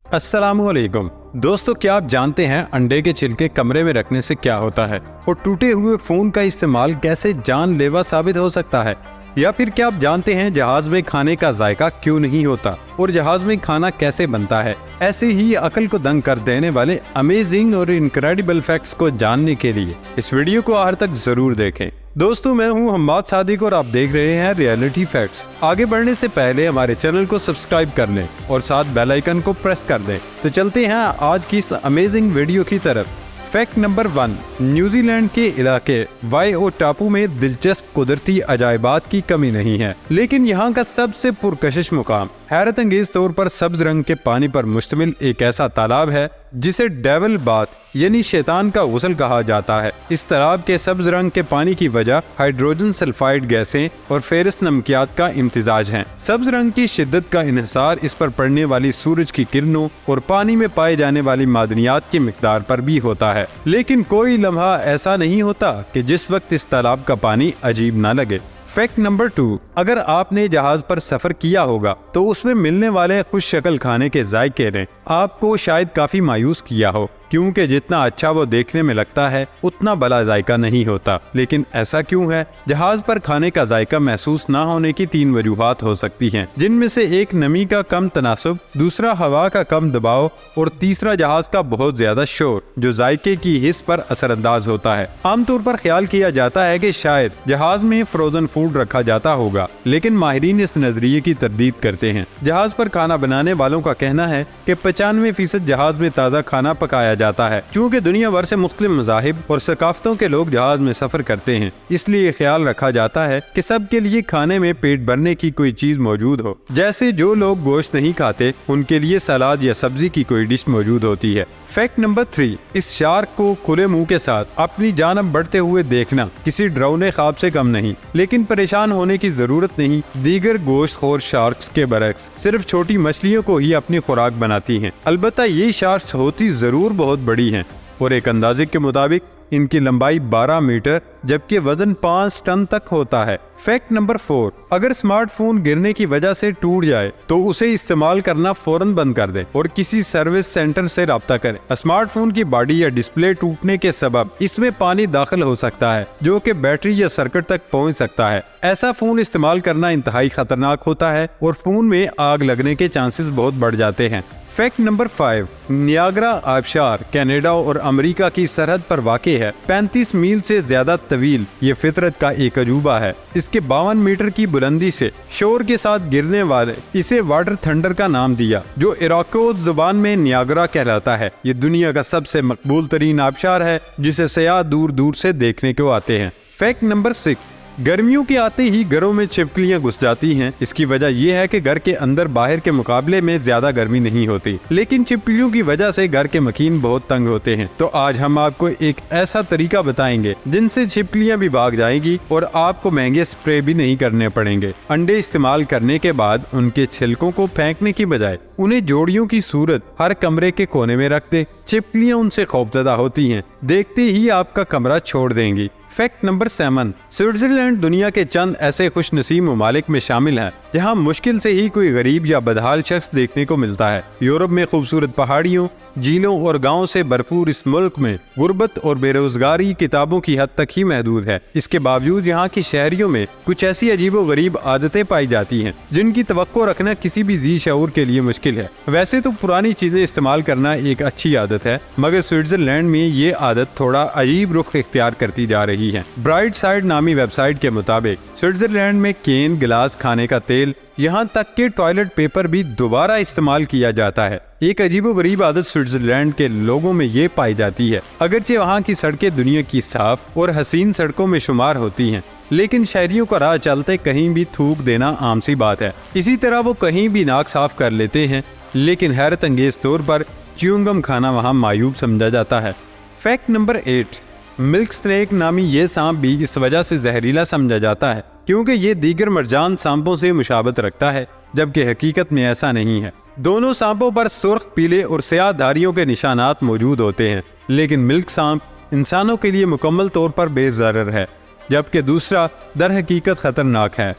अस्सलामुअलैकुम दोस्तों, क्या आप जानते हैं अंडे के छिलके कमरे में रखने से क्या होता है और टूटे हुए फोन का इस्तेमाल कैसे जानलेवा साबित हो सकता है? या फिर क्या आप जानते हैं जहाज में खाने का जायका क्यों नहीं होता और जहाज में खाना कैसे बनता है? ऐसे ही अकल को दंग कर देने वाले अमेजिंग और इनक्रेडिबल फैक्ट्स को जानने के लिए इस वीडियो को आखिर तक जरूर देखें। दोस्तों, मैं हूं हम्माद सादिक और आप देख रहे हैं रियलिटी फैक्ट्स। आगे बढ़ने से पहले हमारे चैनल को सब्सक्राइब कर लें और साथ बेल आइकन को प्रेस कर दें। तो चलते हैं आज की इस अमेजिंग वीडियो की तरफ। फैक्ट नंबर 1, न्यूजीलैंड के इलाके वाइओ टापू में दिलचस्प कुदरती अजायबात की कमी नहीं है, लेकिन यहाँ का सबसे पुरकशिश मुकाम हैरत अंगेज तौर पर सब्ज रंग के पानी पर मुश्तमिल एक ऐसा तालाब है जिसे डेविल बाथ यानी शैतान का गुस्ल कहा जाता है। इस तालाब के सब्ज रंग के पानी की वजह हाइड्रोजन सल्फाइड गैसें और फेरस नमकियात का इम्तिजाज है। सब्ज रंग की शिद्दत का इन्हिसार इस पर पड़ने वाली सूरज की किरणों और पानी में पाए जाने वाली मादनियात की मिकदार पर भी होता है। लेकिन कोई लम्हा ऐसा नहीं होता कि जिस वक्त इस तालाब का पानी अजीब न लगे। फैक्ट नंबर 2, अगर आपने जहाज पर सफर किया होगा तो उसमें मिलने वाले खुश शक्ल खाने के जायके ने आपको शायद काफी मायूस किया हो, क्योंकि जितना अच्छा वो देखने में लगता है उतना भला जायका नहीं होता। लेकिन ऐसा क्यों है? जहाज पर खाने का जायका महसूस ना होने की 3 वजूहात हो सकती हैं, जिनमें से एक नमी का कम तनासुब, दूसरा हवा का कम दबाव और तीसरा जहाज का बहुत ज्यादा शोर जो जायके की हिस्स पर असरअंदाज होता है। आमतौर पर ख्याल किया जाता है कि शायद जहाज में फ्रोजन फूड रखा जाता होगा, लेकिन माहिरीन इस नजरिए की तरदीद करते हैं। जहाज पर खाना बनाने वालों का कहना है कि 95% जहाज में ताज़ा खाना पकाया जाता है। चूँकि दुनिया भर से मुख्तलिफ मज़ाहिब और सकाफ़तों के लोग जहाज में सफर करते हैं, इसलिए ख्याल रखा जाता है कि सबके लिए खाने में पेट भरने की कोई चीज मौजूद हो। जैसे जो लोग गोश्त नहीं खाते उनके लिए सलाद या सब्जी की कोई डिश मौजूद होती है। फैक्ट नंबर 3, इस शार्क को खुले मुंह के साथ अपनी जानब बढ़ते हुए देखना किसी डरावने ख्वाब से कम नहीं, लेकिन परेशान होने की जरूरत नहीं। दीगर गोश्तखोर शार्क्स के बरक्स सिर्फ छोटी मछलियों को ही अपनी खुराक बनाती हैं। अलबत्ता ये शार्क्स होती जरूर बहुत बड़ी हैं और एक अंदाजे के मुताबिक इनकी लंबाई 12 मीटर जबकि वजन 5 टन तक होता है। फैक्ट नंबर 4, अगर स्मार्टफोन गिरने की वजह से टूट जाए तो उसे इस्तेमाल करना फौरन बंद कर दे और किसी सर्विस सेंटर से राब्ता करें। स्मार्टफोन की बॉडी या डिस्प्ले टूटने के सबब इसमें पानी दाखिल हो सकता है जो कि बैटरी या सर्किट तक पहुंच सकता है। ऐसा फोन इस्तेमाल करना इंतहाई खतरनाक होता है और फोन में आग लगने के चांसेस बहुत बढ़ जाते हैं। फैक्ट नंबर 5, नियाग्रा आबशार कनाडा और अमेरिका की सरहद पर वाक़ है। 35 मील से ज्यादा तवील ये फितरत का एक अजूबा है। इसके 52 मीटर की बुलंदी से शोर के साथ गिरने वाले इसे वाटर थंडर का नाम दिया, जो इराको जुबान में नियाग्रा कहलाता है। ये दुनिया का सबसे मकबूल तरीन आबशार है जिसे सयाह दूर दूर से देखने को आते हैं। फैक्ट नंबर 6, गर्मियों के आते ही घरों में छिपकलियां घुस जाती हैं। इसकी वजह यह है कि घर के अंदर बाहर के मुकाबले में ज्यादा गर्मी नहीं होती, लेकिन छिपकलियों की वजह से घर के मकीन बहुत तंग होते हैं। तो आज हम आपको एक ऐसा तरीका बताएंगे जिनसे छिपकलियां भी भाग जाएंगी और आपको महंगे स्प्रे भी नहीं करने पड़ेंगे। अंडे इस्तेमाल करने के बाद उनके छिलकों को फेंकने की बजाय उन्हें जोड़ियों की सूरत हर कमरे के कोने में रख दे। छिपकलियां उनसे खौफजदा होती हैं, देखते ही आपका कमरा छोड़ देंगी। फैक्ट नंबर 7, स्विट्जरलैंड दुनिया के चंद ऐसे खुश नसीब ममालिक में शामिल है जहां मुश्किल से ही कोई गरीब या बदहाल शख्स देखने को मिलता है। यूरोप में खूबसूरत पहाड़ियों, झीलों और गांवों से भरपूर इस मुल्क में गुर्बत और बेरोजगारी किताबों की हद तक ही महदूद है। इसके बावजूद यहाँ की शहरियों में कुछ ऐसी अजीबो गरीब आदतें पाई जाती हैं जिनकी तवक्को रखना किसी भी जी शऊर के लिए मुश्किल है। वैसे तो पुरानी चीजें इस्तेमाल करना एक अच्छी आदत है, मगर स्विट्जरलैंड में ये आदत थोड़ा अजीब रुख इख्तियार करती जा रही है। ब्राइट साइड नामी वेबसाइट के मुताबिक स्विट्जरलैंड में केन, गिलास, खाने का तेल, यहाँ तक के टॉयलेट पेपर भी दोबारा इस्तेमाल किया जाता है। एक अजीबोगरीब आदत स्विट्जरलैंड के लोगों में ये पाई जाती है। अगरचे वहाँ की सड़कें दुनिया की साफ और हसीन सड़कों में शुमार होती हैं, लेकिन शहरियों का राह चलते कहीं भी थूक देना आम सी बात है। इसी तरह वो कहीं भी नाक साफ कर लेते हैं, लेकिन हैरत अंगेज तौर पर च्युइंगम खाना वहाँ मायूब समझा जाता है। फैक्ट नंबर 8, मिल्क स्नेक नामी ये सांप भी इस वजह से जहरीला समझा जाता है क्योंकि ये दीगर मरजान सांपों से मुशाबत रखता है, जबकि हकीकत में ऐसा नहीं है। दोनों सांपों पर सुर्ख, पीले और स्याह धारियों के निशानात मौजूद होते हैं, लेकिन मिल्क सांप इंसानों के लिए मुकम्मल तौर पर बेज़रर है, जबकि दूसरा दर हकीकत खतरनाक है।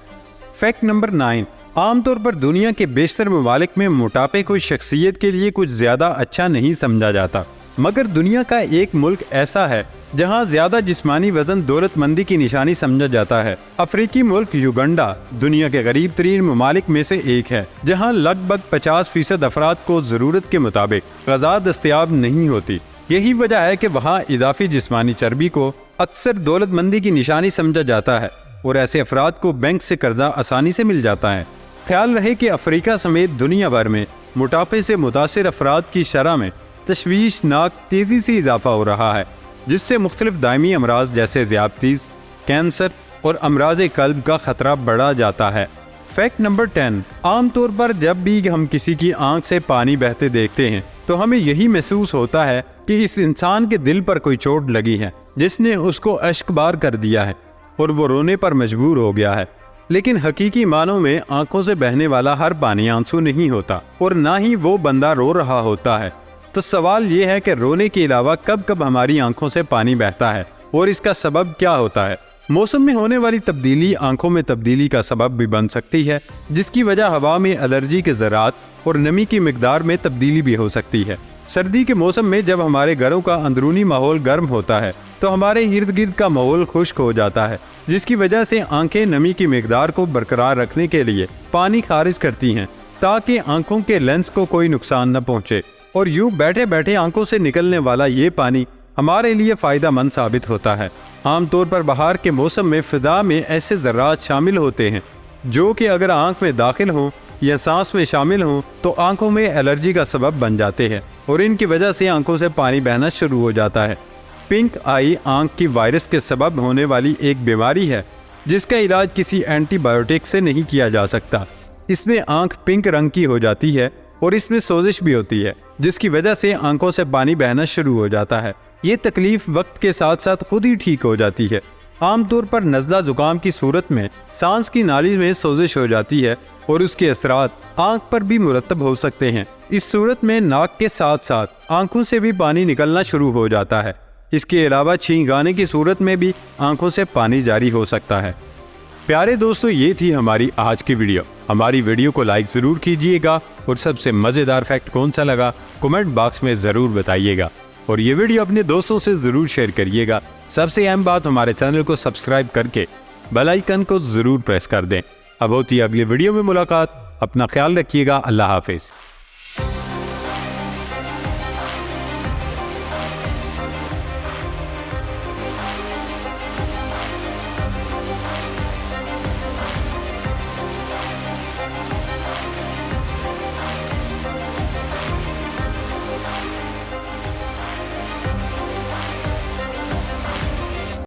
फैक्ट नंबर 9, عام طور پر دنیا کے بیشتر ممالک میں موٹاپے کو شخصیت کے لیے کچھ زیادہ اچھا نہیں سمجھا جاتا، مگر دنیا کا ایک ملک ایسا ہے جہاں زیادہ جسمانی وزن دولت مندی کی نشانی سمجھا جاتا ہے۔ افریقی ملک یوگنڈا دنیا کے غریب ترین ممالک میں سے ایک ہے، جہاں لگ بھگ 50% افراد کو ضرورت کے مطابق غذا دستیاب نہیں ہوتی۔ یہی وجہ ہے کہ وہاں اضافی جسمانی چربی کو اکثر دولت مندی کی نشانی سمجھا جاتا ہے، اور ایسے افراد کو بینک سے قرضہ آسانی سے مل جاتا ہے۔ خیال رہے کہ افریقہ سمیت دنیا بھر میں موٹاپے سے متاثر افراد کی شرح میں تشویشناک تیزی سے اضافہ ہو رہا ہے، جس سے مختلف دائمی امراض جیسے ذیابیطس، کینسر اور امراض قلب کا خطرہ بڑھا جاتا ہے۔ فیکٹ نمبر 10، عام طور پر جب بھی ہم کسی کی آنکھ سے پانی بہتے دیکھتے ہیں تو ہمیں یہی محسوس ہوتا ہے کہ اس انسان کے دل پر کوئی چوٹ لگی ہے جس نے اس کو اشک بار کر دیا ہے اور وہ رونے پر مجبور ہو گیا ہے۔ لیکن حقیقی معنوں میں آنکھوں سے بہنے والا ہر پانی آنسو نہیں ہوتا، اور نہ ہی وہ بندہ رو رہا ہوتا ہے۔ تو سوال یہ ہے کہ رونے کے علاوہ کب کب ہماری آنکھوں سے پانی بہتا ہے اور اس کا سبب کیا ہوتا ہے؟ موسم میں ہونے والی تبدیلی آنکھوں میں تبدیلی کا سبب بھی بن سکتی ہے، جس کی وجہ ہوا میں الرجی کے ذرات اور نمی کی مقدار میں تبدیلی بھی ہو سکتی ہے۔ سردی کے موسم میں جب ہمارے گھروں کا اندرونی ماحول گرم ہوتا ہے تو ہمارے ارد گرد کا ماحول خشک ہو جاتا ہے، جس کی وجہ سے آنکھیں نمی کی مقدار کو برقرار رکھنے کے لیے پانی خارج کرتی ہیں تاکہ آنکھوں کے لینس کو کوئی نقصان نہ پہنچے، اور یوں بیٹھے بیٹھے آنکھوں سے نکلنے والا یہ پانی ہمارے لیے فائدہ مند ثابت ہوتا ہے۔ عام طور پر بہار کے موسم میں فضا میں ایسے ذرات شامل ہوتے ہیں جو کہ اگر آنکھ میں داخل ہوں یا سانس میں شامل ہوں تو آنکھوں میں الرجی کا سبب بن جاتے ہیں، اور ان کی وجہ سے آنکھوں سے پانی بہنا شروع ہو جاتا ہے۔ پنک آئی آنکھ کی وائرس کے سبب ہونے والی ایک بیماری ہے جس کا علاج کسی اینٹی بائیوٹک سے نہیں کیا جا سکتا۔ اس میں آنکھ پنک رنگ کی ہو جاتی ہے اور اس میں سوزش بھی ہوتی ہے، جس کی وجہ سے آنکھوں سے پانی بہنا شروع ہو جاتا ہے۔ یہ تکلیف وقت کے ساتھ ساتھ خود ہی ٹھیک ہو جاتی ہے۔ عام طور پر نزلہ زکام کی صورت میں سانس کی نالی میں سوزش ہو جاتی ہے اور اس کے اثرات آنکھ پر بھی مرتب ہو سکتے ہیں۔ اس صورت میں ناک کے ساتھ ساتھ آنکھوں سے بھی پانی نکلنا شروع ہو جاتا ہے۔ اس کے علاوہ چھینکانے کی صورت میں بھی آنکھوں سے پانی جاری ہو سکتا ہے۔ پیارے دوستو، یہ تھی ہماری آج کی ویڈیو۔ ہماری ویڈیو کو لائک ضرور کیجئے گا، اور سب سے مزیدار فیکٹ کون سا لگا کمنٹ باکس میں ضرور بتائیے گا، اور یہ ویڈیو اپنے دوستوں سے ضرور شیئر کریے گا۔ سب سے اہم بات، ہمارے چینل کو سبسکرائب کر کے بیل آئیکن کو ضرور پریس کر دیں۔ اب ہوتی ہے اگلی ویڈیو میں ملاقات۔ اپنا خیال رکھیے گا۔ اللہ حافظ۔